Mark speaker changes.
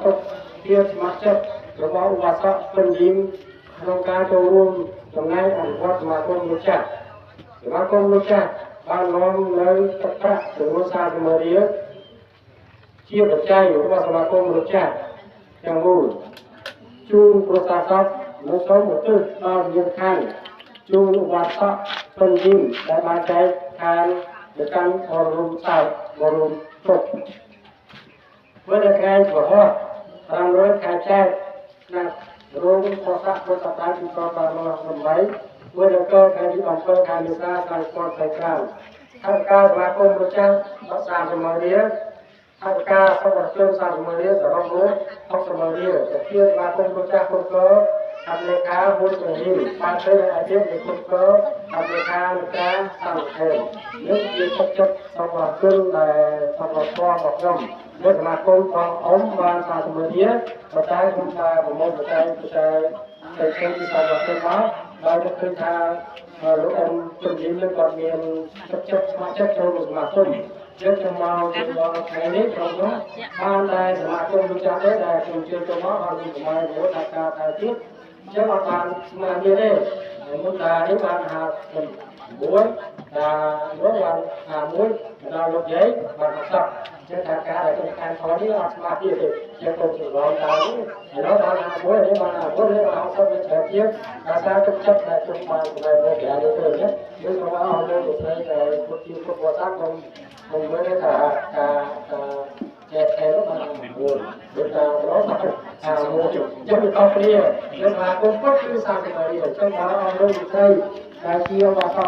Speaker 1: ទុកជាសមាជិករបស់ឧបាសកពេញយីមក្នុងការចូលរួមចំណែកអភិវឌ្ឍសមាគមលោកចាស់សមាគមលោកចាស់បាននាំនៅទឹកប្រាក់ចំនួន40,000 រៀលជាបច្ច័យរបស់សមាគមលោកចាស់ទាំងមូលជូនប្រសាសកនិងសូមឧទ្ទិសដល់វិញ្ញាណក្ខន្ធជូនឧបាសកពេញយីមដែលបានចែកឋានទៅកាន់បរមសោតបរមទុកវិទ្យាក្រែងប្រហោះ500ខែចែកណាស់រោងខស័កពុទ្ធតាទីកតរំបីវិទ្យាករខែទី7ខែមេសាឆ្នាំ2025អធិការសមាគមលោកចាស់30,000 រៀលអធិការសមាជិក40,000 រៀលសរុបមក60,000 រៀលជាសមាគមលោកចាស់គុំកអធិការមួយជំនាញបានទៅអាជីពនៃគុំកអធិការលោកចាស់តាមខេត្តនេះជាទឹកចិត្តសម្រាប់ជនដែលសម្រាប់ផងរបស់ខ្ញុំនៅសមាគមផងអ៊ំបាន40,000 រៀលប៉ុន្តែខ្ញុំបានប្រមូលបច្ច័យទៅខ្ញុំទីសម្រាប់ទៅមកដោយឃើញថាលោកអ៊ំជំនាញនឹងគាត់មានទឹកចិត្តស្ម័គ្រចិត្តចូលសមាគមយើងខ្ញុំមកថ្ងៃនេះក្រុមនោះបានតែសមាគមលោកចាស់ដែរដែលខ្ញុំជឿទៅមកឲ្យមានកម្លាំងមួយថាការតែទៀតយើងអត់បានស្មានទៀតទេមុនតានេះបាន59ដល់រងបាន51ដល់លោកយាយបានសក់ជាថាការដែលខ្ញុំខានខនេះអត់ស្មានទៀតទេយើងទៅស្រឡងតាមនេះដល់បាន51នេះបាន51នេះបាន60នេះច្រើនជាងដោយសារទឹកចិត្តដែលខ្ញុំបានសម្ដែងមកក្រៅទៅនេះយើងក៏អរលោកលោកស្រីដែលពុទ្ធជាពុទ្ធវត្តខ្ញុំមើលថាការចែកខែនោះបានមួយដូចថារកមួយយើងទៅគ្នាយើងថាគុំពុទ្ធគឺ30នាទីចឹងមកអរលោកលោកស្រីដែលជាវត្ត